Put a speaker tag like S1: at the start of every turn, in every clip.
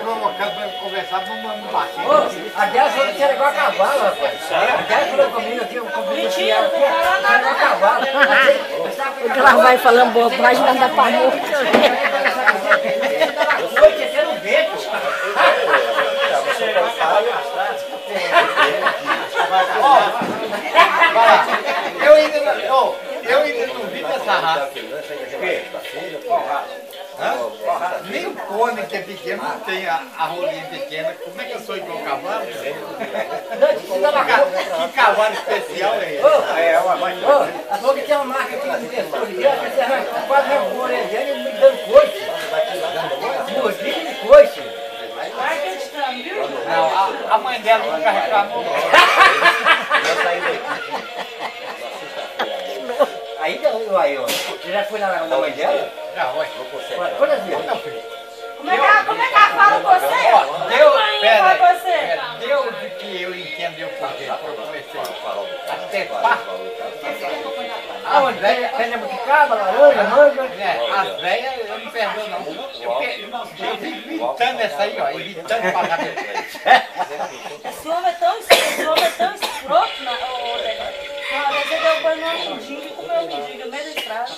S1: provocando pra conversar, vamos bater.
S2: A guerra falou que era igual a cavalo, rapaz. A guerra falou comigo aqui, eu comi aqui, era igual a cavalo.
S3: O que ela vai falando bobagem, vai dar pra morrer.
S2: Noite, aqui no vento.
S1: Eu ainda não vi dessa raça. Nem o pônei que é pequeno não tem a rolinha pequena. Como é que eu sou igual cavalo? Que cavalo especial é esse?
S2: A boca tem uma marca aqui no pescoço, quase arrancou a orelha dele e me dando coice. Mordida de coice.
S1: Não, a mãe dela nunca reclamou.
S2: Aí, ó. Você já foi na mãe dela?
S1: Já, ué.
S2: Quantas vezes?
S4: Como é que ela fala com você?
S1: Deu de que eu entendo eu porque eu comecei até pá.
S2: Aonde? Pé de buticaba, laranja, manga?
S1: As velhas eu não perdoo não. Eu fico imitando essa aí, ó. Imitando pra cabeça.
S4: Esse homem é tão escroto, né? Uma vez você deu banho no mendigo e comeu o mendigo no meio da estrada.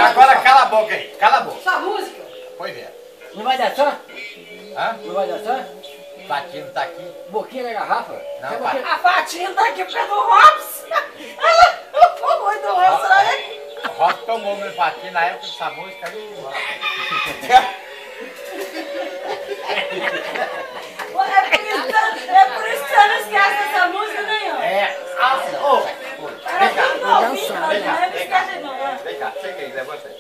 S1: Agora cala a boca aí. Cala a boca.
S4: Sua música?
S1: Pois é.
S2: Não vai dançar?
S1: Hã?
S2: Não vai dançar?
S1: Patino tá aqui.
S2: Boquinha na garrafa?
S1: Não,
S2: Quer
S1: pai.
S4: A Fatinha tá aqui porque é do Robson. Ela foi do Robson, né?
S1: O Rock tomou meu patino na época dessa música aí.
S4: É por isso que você não esquece dessa música nenhuma. Era tudo novinho, mas não esquece não, né?
S1: Vem cá, cheguei, levanta aí.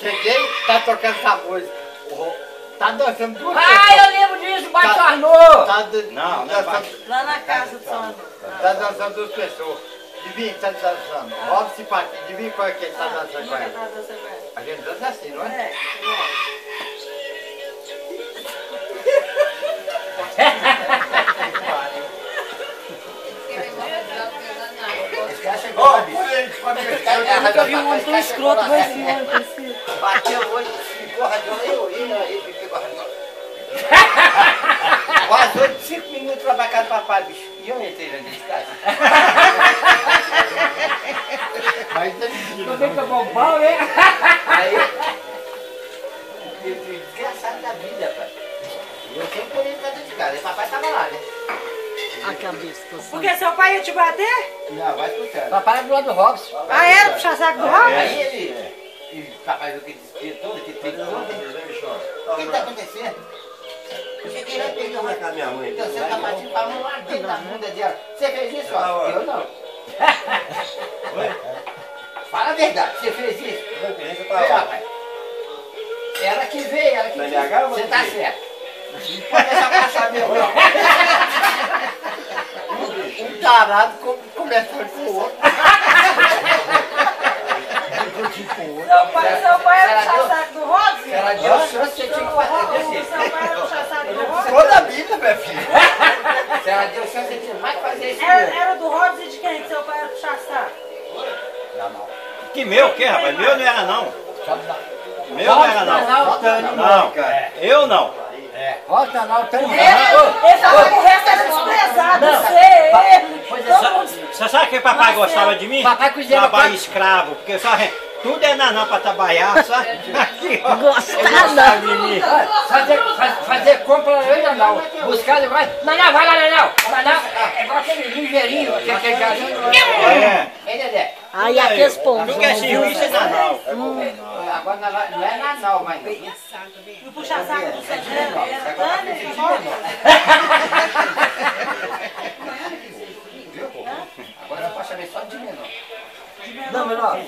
S1: Cheguei, tá tocando essa música. Tá dançando duas
S2: Eu lembro disso, Baixo Arnô!
S1: Não,
S4: Lá na casa do São
S1: tá dançando duas pessoas. Adivinha que tá dançando? Robson e Patino, adivinha qual é que ele tá dançando com ela? A gente dança assim, não é?
S2: Eu nunca vi um homem tão escroto, mas sim,
S1: Bateu hoje, ficou radiola e ficou radiola. Vazou de 5 minutos pra casa do papai, bicho. E eu entrei na minha casa. Mas
S2: não tem que tomar pau, né?
S1: aí, eu fui desgraçado da vida, pai. E eu sempre corri pra dentro de casa. E papai tava lá, né?
S3: A cabeça tá só.
S4: Porque seu pai ia te bater?
S1: Não, vai escutando.
S2: Papai é do lado do Robson.
S4: Ah, era puxar saco do Robson?
S1: Aí ele papai viu que desespero todo, que tem todo. O que tá acontecendo? Eu cheguei lá e peguei uma com a minha mãe. Então você tá batendo com a mão lá dentro da bunda dela. Você fez isso, ó? Eu não. Fala a verdade, você fez isso? Não fez, eu tava lá. Ela que veio, ela que veio. Você tá certo. Não pode deixar passar meu não. Um tarado começou com o outro.
S4: Seu pai era puxar saco do Robson?
S1: Ela deu chance, você tinha que fazer desse.
S4: Seu pai era puxar saco do Robson?
S1: Toda a vida, minha filha. Se ela deu chance, você tinha mais que fazer isso.
S4: Era do Robson e de quem que seu pai era puxar saco?
S1: Não.
S5: Que meu o quê, rapaz? Meu não era não. Meu não era não.
S2: Não,
S5: Eu não.
S2: Volta lá, o Tânia.
S4: Ele tava com o resto era desprezado, você.
S5: Você sabe que papai gostava de mim?
S2: Papai cozinhava
S5: Trabalho escravo, porque só tudo é nanão pra trabalhar, sabe? Aqui, ó.
S3: Gostava.
S5: de mim.
S2: Fazer compra eu ainda não. Buscar negócio. Não, vai lá, não. É igual aquele ligeirinho, aquele galinho. Ei, Dedé.
S3: Aí a responde.
S5: Tu quer serviço é nanão.
S1: Agora não é Natal, mas não.
S4: Não puxar saco do seu era Tânia e Robson?
S1: Agora eu posso saber só de menor.
S2: Não, menor.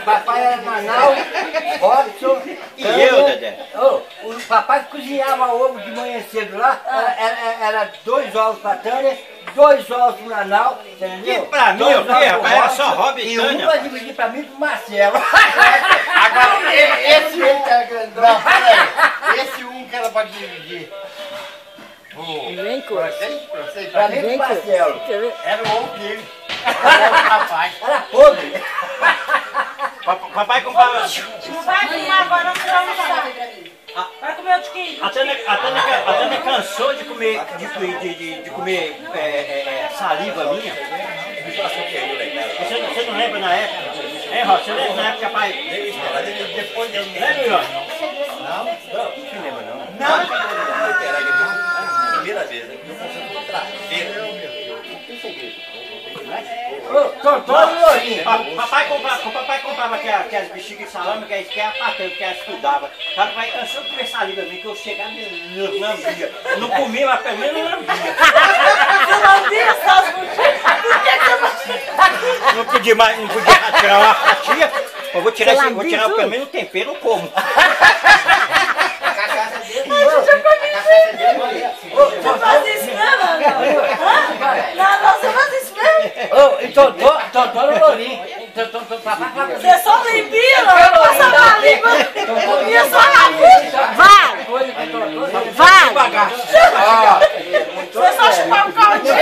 S2: Papai era Manaus, Robson.
S5: E eu, Dedé?
S2: O papai cozinhava ovo de manhã cedo lá. Era 2 ovos pra Tânia, 2 ovos pro Nanau, entendeu?
S5: E pra mim o quê, rapaz? Era só Robson e
S2: E um
S5: Tânia.
S2: vai dividir pra mim e pro Marcelo.
S1: Agora, esse um que era grandão. Não, peraí. Esse um que era pra dividir.
S3: Vem com.
S2: Pra mim e pro
S3: Vem com.
S2: Marcelo.
S3: Quer ver?
S1: Era o ovo dele. Era o rapaz.
S2: Era podre.
S5: Papai comprava...
S4: Não vai fumar agora, não vai almoçar. Vai comer o tiquinho.
S5: A Tânia cansou de comer, de comer saliva minha. Você não lembra na época? É, Rosa, você lembra na época, pai? Depois de... Lembra, Rosa? Não, não lembra não. Não? Primeira vez, né? Papai comprava aquelas bexigas de salame que era patente, que ela estudava. Sabe, pai cansou de comer saliva minha, que eu chegava e não lambia. Não comia, mas pelo menos não lambia.
S4: Você lambia só as bochechas? Por que você não...
S5: Não podia tirar uma fatia. Eu vou tirar pelo menos o tempero, eu como.
S4: Você faz isso mesmo, não, você faz isso mesmo?
S2: Tô no lourinho.
S4: Você só limpia, não passava a língua. Comia só a língua.
S3: Vai!
S4: Você só chupava o caldinho.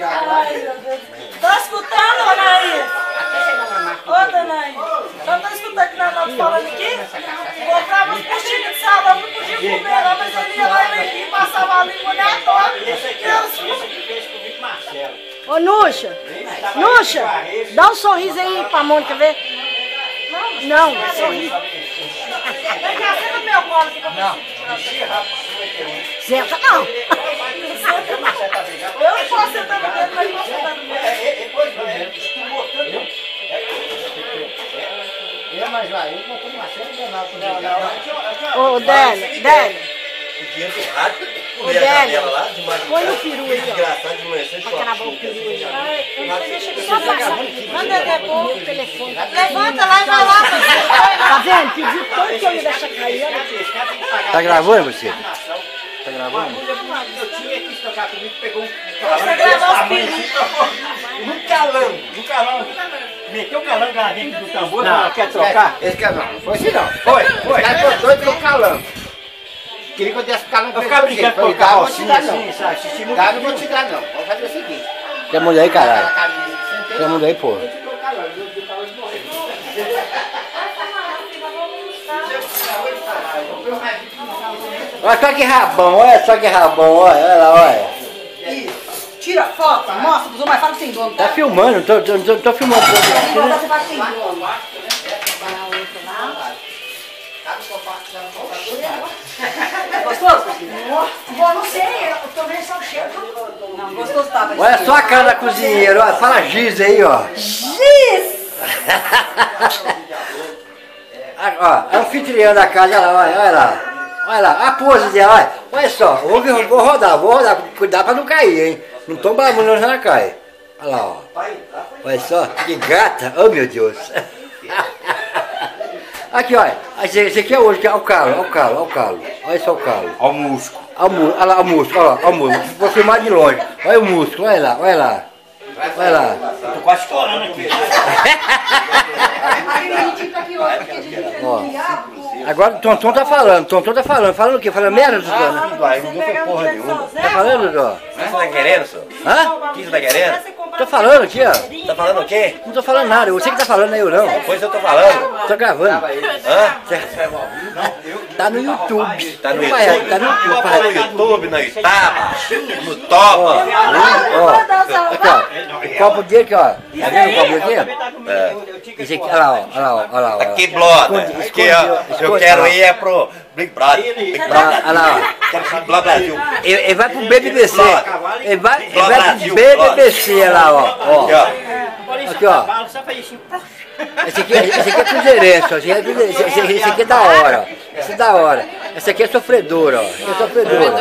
S4: Ai, meu Deus. Tá escutando, Anaís? Ô, Anaís, só tá escutando que nós estamos falando aqui? Comprava umas puxinhas de salame, não podia comer não, mas ele ia lá e passava a língua na toda.
S3: Ô, Nuxa, dá um sorriso aí pra Mônica ver. Não, sorriso.
S4: Vem cá, senta no meu colo aqui pra eu tirar.
S3: Senta não.
S4: Eu não posso sentar no dedo, mas posso sentar no meu.
S1: Mas vai, eu não tô Marcelo Bernal.
S3: Ô, Délio.
S6: O dinheiro do rádio,
S3: Ô, Délio, põe o peru aí, ó.
S6: Engraçado de manhã, você
S3: Pra gravar o peru aí, ó.
S4: Deixa eu só passar. Manda depois.
S3: O telefone.
S4: Levanta lá e vai lá.
S3: Tá vendo? Pediu tanto que eu ia deixar cair.
S6: Tá gravando você? Tá gravando?
S5: Eu tinha que tocar comigo, pegou
S4: Você gravar os perus.
S5: no calão. Meteu o calão lá dentro do tambor, não quer trocar?
S1: Esse calão, não foi assim não.
S5: Foi.
S1: Os caras estão doidos com o calão. Queria que eu desse o calão
S5: Eu ficava brincando com o carrocinha assim, sabe? Assisti muito
S1: Dá, não vou te dar não. Vamos fazer o seguinte.
S6: Tem mulher aí, caralho.
S1: Aquela camisa que você
S6: Tem mulher aí, pô. Olha só que rabão, olha só que rabão, olha lá, olha.
S4: Tira foto, mostra pros homens, fala que tem dono,
S6: Tá filmando, tô filmando.
S4: Você fala que tem dono. Gostoso? Bom, não sei, eu tô vendo só o cheiro. Não, gostoso tava.
S6: Olha só a cara da cozinheira, olha, fala giz aí, ó.
S4: Giz!
S6: Ó, a anfitriã da casa, olha lá. Olha lá, a pose dela, olha só, vou rodar, cuidar pra não cair, hein. Não tô babando, não cai. Olha lá, ó. Olha só, que gata, oh meu Deus. Aqui, olha, esse aqui é hoje, olha o calo. Olha só o calo.
S5: Olha o músculo.
S6: Olha lá o músculo, olha o músculo. Vou filmar de longe. Olha o músculo, olha lá. Olha lá.
S5: Eu tô quase chorando aqui.
S6: Ó. Agora o Tonton tá falando. Falando o quê? Falando merda, Tonton?
S5: Não foi porra nenhuma.
S6: Tá falando, Tonton? O que você tá querendo, senhor? Hã?
S4: O
S6: que você tá querendo? Tô falando aqui, ó. Tá falando o quê? Não tô falando nada, você que tá falando aí, eu não. Pois eu tô falando. Tô gravando. Hã? Tá no YouTube. Tá no YouTube. Tá no YouTube, no Itaba, no Top. Ó. Aqui, ó. O copo dele aqui, ó. Tá vendo o copo aqui? Esse aqui, olha lá. Aqui, Bloda. Aqui, ó. Eu quero ir é pro Big Brother. Olha lá, ó. Blá Brasil. Ele vai pro BBBC. Ele vai pro BBBC, olha lá, ó. Aqui, ó. Esse aqui é cruzeirense, ó. Esse aqui é da hora, ó. Esse é da hora. Esse aqui é sofredor, ó. Esse é sofredor.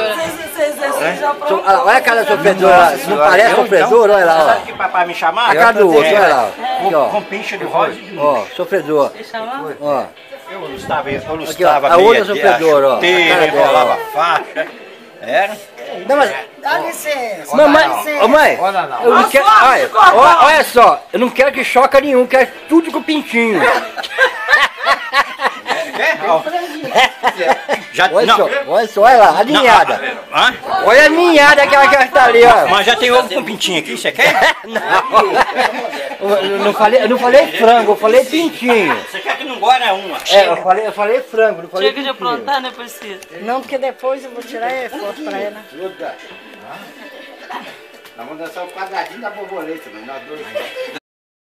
S6: Olha a cara da sofredora, não parece sofredor, olha lá, ó.
S5: Sabe que papai me chamava?
S6: A cara do outro, olha lá, ó.
S5: Com pincha de rosa.
S6: Ó, sofredor. Ó.
S5: Eu lustava
S6: Aqui, ó, a outra sofredora, ó.
S5: Enrolava faixa. Era?
S6: Não, mas...
S4: Dá licença.
S6: Mãe, eu não quero... Olha só, eu não quero que choca nenhum, quero tudo com pintinho. Olha só, olha lá, a ninhada. Olha a ninhada que ela tá ali, ó.
S5: Mas já tem ovo com pintinho aqui, você quer?
S6: Não. Eu não falei frango, eu falei pintinho.
S5: Você quer que não engole uma?
S6: É, eu falei frango, não falei
S4: Chega de
S6: pintinho.
S4: aprontar, né, Priscila?
S3: Não, porque depois eu vou tirar foto pra ela.
S1: Nós vamos dançar o quadradinho da borboleta, mas nós dois.